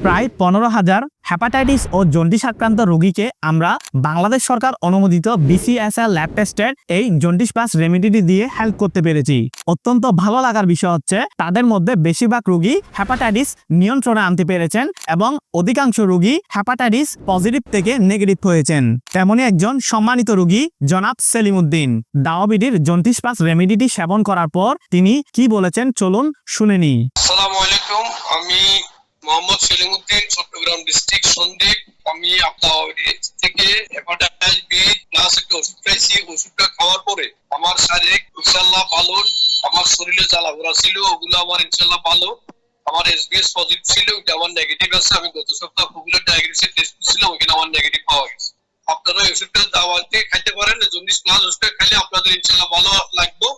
প্রায় 15,000 হেপাটাইটিস ও জন্ডিস আক্রান্ত রোগীকে আমরা বাংলাদেশ সরকার অনুমোদিত BCSL ল্যাব টেস্টের এই জন্ডিস প্লাস রেমেডিটি দিয়ে হেল্প করতে পেরেছি। অত্যন্ত ভালো লাগার বিষয় হচ্ছে তাদের মধ্যে বেশিরভাগ রোগী হেপাটাইটিস নিয়ন্ত্রণে আনতে পেরেছেন এবং অধিকাংশ রোগী হেপাটাইটিস পজিটিভ থেকে নেগেটিভ হয়েছেন। তেমনই একজন সম্মানিত রোগী জনাব সেলিম উদ্দিন দাওয়াবিডির জন্ডিস প্লাস রেমেডিটি সেবন করার পর তিনি কি বলেছেন চলুন শুনে নিই। আসসালামু আলাইকুম, আমি মোহাম্মদ সেলিম উদ্দিন, চট্টগ্রাম ডিস্ট্রিক্ট সন্দ্বীপ। আমি আপনার থেকে হেপাটাইটিস বি প্লাস একটা ওষুধ খাইছি। ওষুধটা খাওয়ার পরে আমার শারীরিক ইনশাআল্লাহ ভালো, আমার শরীরে জ্বালাপোড়া ছিল ওগুলো আমার ইনশাআল্লাহ ভালো। আমার এসবিএস পজিটিভ ছিল, ওইটা আমার নেগেটিভ আছে। আমি গত সপ্তাহে ওগুলো ডায়াগনোসিস টেস্ট করছিলাম, ওখানে আমার নেগেটিভ পাওয়া গেছে। আপনারা এই ওষুধটা দাওয়াতে খাইতে পারেন, জন্ডিস প্লাস ওষুধটা খাইলে আপনাদের ইনশাআল্লাহ ভালো লাগবে।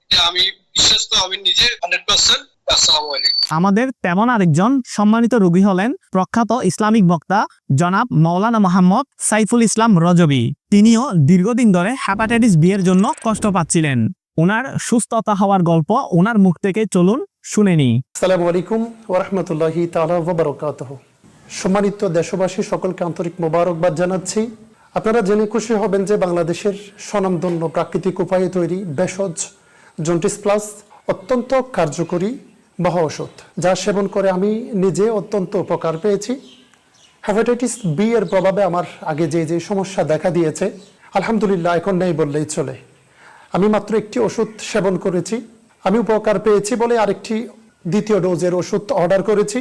এটা আমি বিশ্বাস তো আমি নিজে 100%। আসসালামু আলাইকুম। আমাদের তেমন আরেকজন সম্মানিত রোগী হলেন প্রখ্যাত ইসলামিক বক্তা জনাব মাওলানা মোহাম্মদ সাইফুল ইসলাম রজবী। তিনিও দীর্ঘদিন ধরে হেপাটাইটিস বি এর জন্য কষ্ট পাচ্ছিলেন। ওনার সুস্থতা হওয়ার গল্প ওনার মুখ থেকে চলুন শুনে নিই। আসসালামু আলাইকুম ওয়া রাহমাতুল্লাহি তাআলা ওয়া বারাকাতুহু। সম্মানিত দেশবাসী, সকলকে আন্তরিক মোবারকবাদ জানাচ্ছি। আপনারা জেনে খুশি হবেন যে বাংলাদেশের স্বনামধন্য প্রাকৃতিক উপায়ে তৈরি ভেষজ জন্ডিস প্লাস অত্যন্ত কার্যকরী মহা ঔষধ, যা সেবন করে আমি নিজে অত্যন্ত উপকার পেয়েছি। হেপাটাইটিস বি এর প্রভাবে আমার আগে যে সমস্যা দেখা দিয়েছে, আলহামদুলিল্লাহ এখন নেই বললেই চলে। আমি মাত্র একটি ওষুধ সেবন করেছি, আমি উপকার পেয়েছি বলে আরেকটি দ্বিতীয় ডোজের ওষুধ অর্ডার করেছি।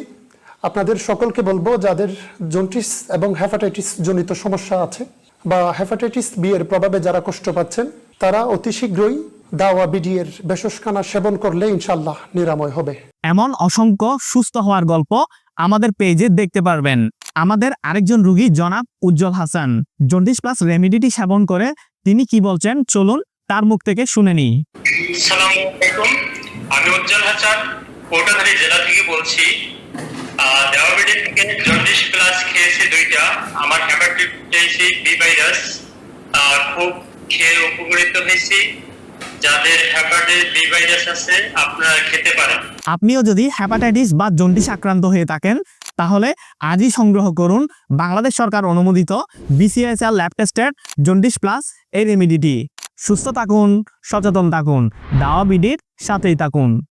আপনাদের সকলকে বলবো, যাদের জন্ডিস এবং হেপাটাইটিস জনিত সমস্যা আছে বা হেপাটাইটিস বি এর প্রভাবে যারা কষ্ট পাচ্ছেন, তারা অতি শীঘ্রই দাওয়াবিডি এর ভেষজখানা সেবন করলে ইনশাআল্লাহ নিরাময় হবে। এমন অসংখ্য সুস্থ হওয়ার গল্প আমাদের পেজে দেখতে পারবেন। আমাদের আরেকজন রোগী জনাব উজ্জ্বল হাসান জন্ডিস প্লাস রেমেডিটি সেবন করে তিনি কি বলছেন চলুন তার মুখ থেকে শুনে নিই। আসসালামু আলাইকুম, আমি উজ্জ্বল হাসান কোটাধারী জেলা থেকে বলছি। দাওয়াবিডি থেকে জন্ডিস প্লাস খেয়েছি দুইটা। আমার হেপাটাইটিস বি ভাইরাস খুব খেয়ে উপকৃত হয়েছি। যাদের হেপাটাইটিস বি ভাইরাস আছে আপনারা খেতে পারেন। আপনিও যদি হেপাটাইটিস বা জন্ডিস আক্রান্ত হয়ে থাকেন তাহলে আজই সংগ্রহ করুন বাংলাদেশ সরকার অনুমোদিত BCSL ল্যাব টেস্টের জন্ডিস প্লাস এই রেমেডিটি। সুস্থ থাকুন, সচেতন থাকুন, দাওয়াবিডির সাথেই থাকুন।